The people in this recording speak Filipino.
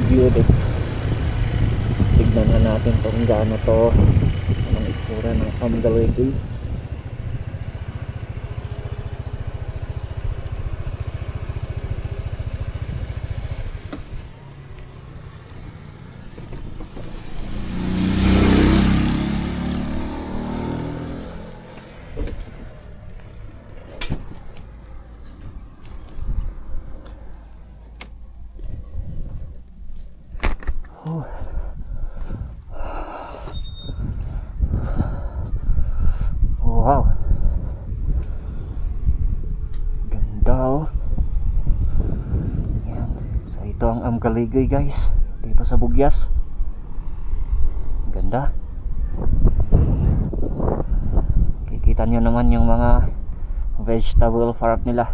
view din. Tignan na natin kung gaano to, anong itsura ng Amgaligay. Wow, ganda oh. Yan. So ito ang Amgaligay guys, dito sa Bugyas. Ganda. Kikita nyo naman yung mga vegetable farm nila.